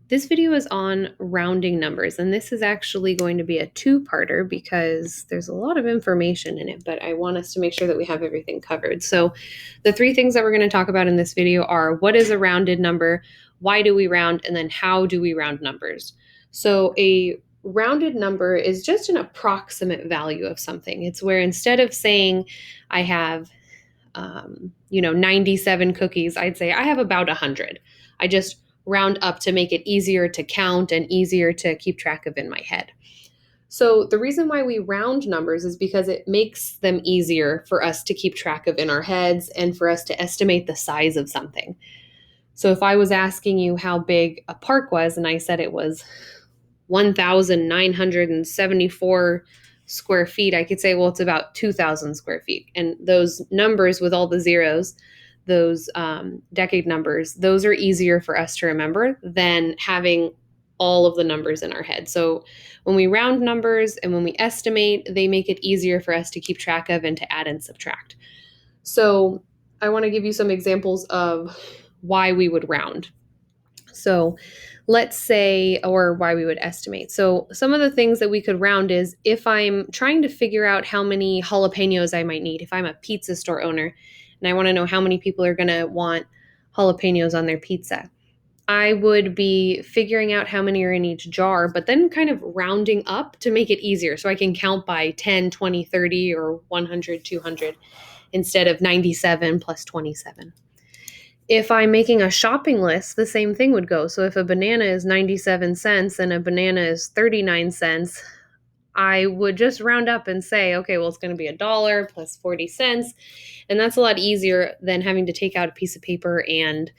This video is on rounding numbers, and this is actually going to be a two-parter because there's a lot of information in it, but I want us to make sure that we have everything covered. So the three things that we're going to talk about in this video are what is a rounded number, why do we round, and then how do we round numbers. So a rounded number is just an approximate value of something. It's where instead of saying I have 97 cookies, I'd say I have about 100. I just round up to make it easier to count and easier to keep track of in my head. So the reason why we round numbers is because it makes them easier for us to keep track of in our heads and for us to estimate the size of something. So if I was asking you how big a park was and I said it was 1,974 square feet, I could say, well, it's about 2,000 square feet. And those numbers with all the zeros, those decade numbers, those are easier for us to remember than having all of the numbers in our head. So when we round numbers and when we estimate, they make it easier for us to keep track of and to add and subtract. So I want to give you some examples of why we would round. So let's say, or why we would estimate. So some of the things that we could round is if I'm trying to figure out how many jalapenos I might need, if I'm a pizza store owner and I want to know how many people are going to want jalapenos on their pizza, I would be figuring out how many are in each jar, but then kind of rounding up to make it easier. So I can count by 10, 20, 30, or 100, 200 instead of 97 plus 27. If I'm making a shopping list, the same thing would go. So if a banana is 97 cents and a banana is 39 cents, I would just round up and say, okay, well, it's going to be $1 plus 40 cents. And that's a lot easier than having to take out a piece of paper and,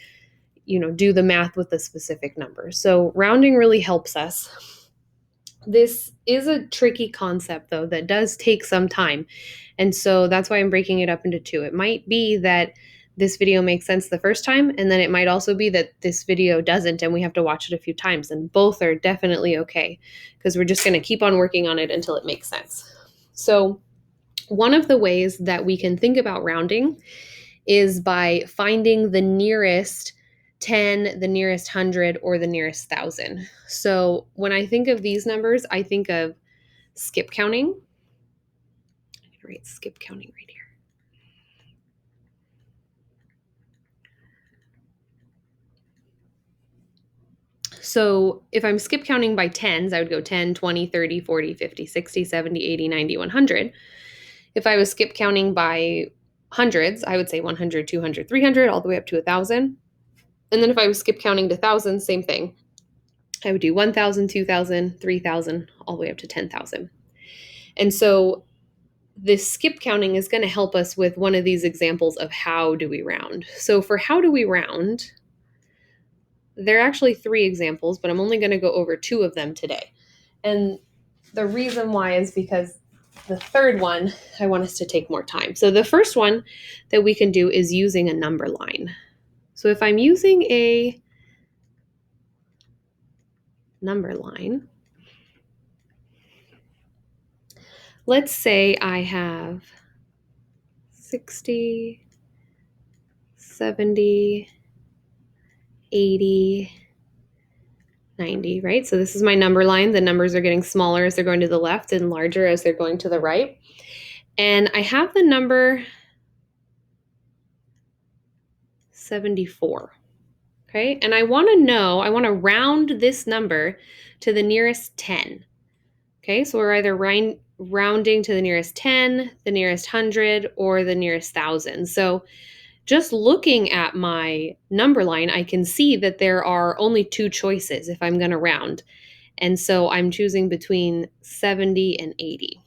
do the math with the specific number. So rounding really helps us. This is a tricky concept, though, that does take some time. And so that's why I'm breaking it up into two. It might be that this video makes sense the first time, and then it might also be that this video doesn't and we have to watch it a few times, and both are definitely okay because we're just going to keep on working on it until it makes sense. So one of the ways that we can think about rounding is by finding the nearest 10, the nearest 100, or the nearest 1,000. So when I think of these numbers, I think of skip counting. I'm going to write skip counting right here. So if I'm skip counting by tens, I would go 10, 20, 30, 40, 50, 60, 70, 80, 90, 100. If I was skip counting by hundreds, I would say 100, 200, 300, all the way up to 1,000. And then if I was skip counting to thousands, same thing. I would do 1,000, 2,000, 3,000, all the way up to 10,000. And so this skip counting is going to help us with one of these examples of how do we round. So for how do we round, there are actually three examples, but I'm only going to go over two of them today. And the reason why is because the third one, I want us to take more time. So the first one that we can do is using a number line. So if I'm using a number line, let's say I have 60, 70, 80, 90, right? So this is my number line. The numbers are getting smaller as they're going to the left and larger as they're going to the right. And I have the number 74, okay? And I want to round this number to the nearest 10, okay? So we're either rounding to the nearest 10, the nearest 100, or the nearest 1,000. So just looking at my number line, I can see that there are only two choices if I'm going to round. And so I'm choosing between 70 and 80.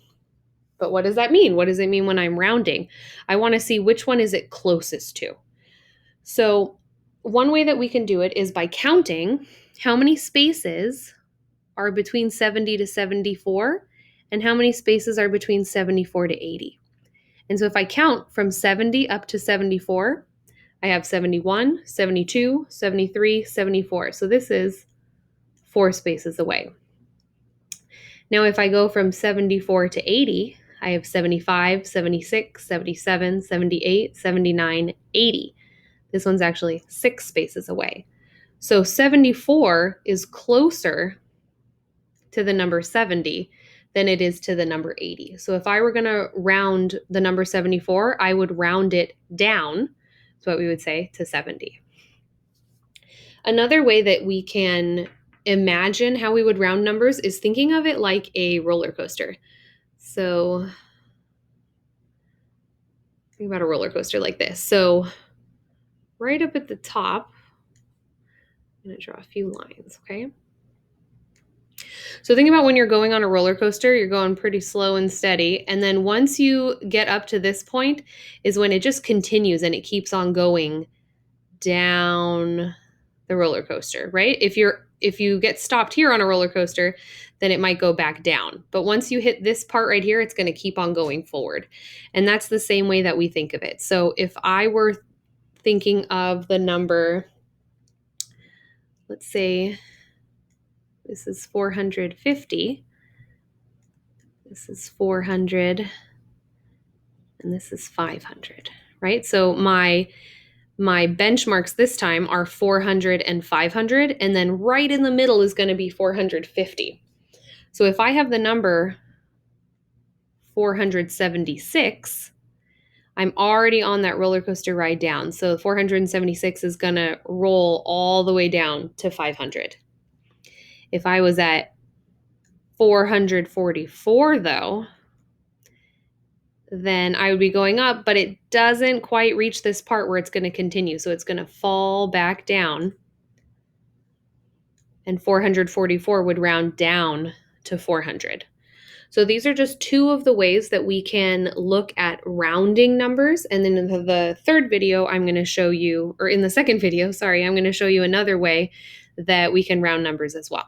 But what does that mean? What does it mean when I'm rounding? I want to see which one is it closest to. So one way that we can do it is by counting how many spaces are between 70 to 74 and how many spaces are between 74 to 80. And so if I count from 70 up to 74, I have 71, 72, 73, 74. So this is 4 spaces away. Now if I go from 74 to 80, I have 75, 76, 77, 78, 79, 80. This one's actually 6 spaces away. So 74 is closer to the number 70 than it is to the number 80. So if I were going to round the number 74, I would round it down, that's what we would say, to 70. Another way that we can imagine how we would round numbers is thinking of it like a roller coaster. So think about a roller coaster like this. So right up at the top, I'm going to draw a few lines, okay? So think about when you're going on a roller coaster, you're going pretty slow and steady. And then once you get up to this point is when it just continues and it keeps on going down the roller coaster, right? If you get stopped here on a roller coaster, then it might go back down. But once you hit this part right here, it's going to keep on going forward. And that's the same way that we think of it. So if I were thinking of the number, let's say this is 450, this is 400, and this is 500, right? So my benchmarks this time are 400 and 500, and then right in the middle is going to be 450. So if I have the number 476, I'm already on that roller coaster ride down. So 476 is going to roll all the way down to 500. If I was at 444 though, then I would be going up, but it doesn't quite reach this part where it's going to continue. So it's going to fall back down, and 444 would round down to 400. So these are just two of the ways that we can look at rounding numbers. And then in the third video, I'm going to show you, or in the second video, sorry, I'm going to show you another way that we can round numbers as well.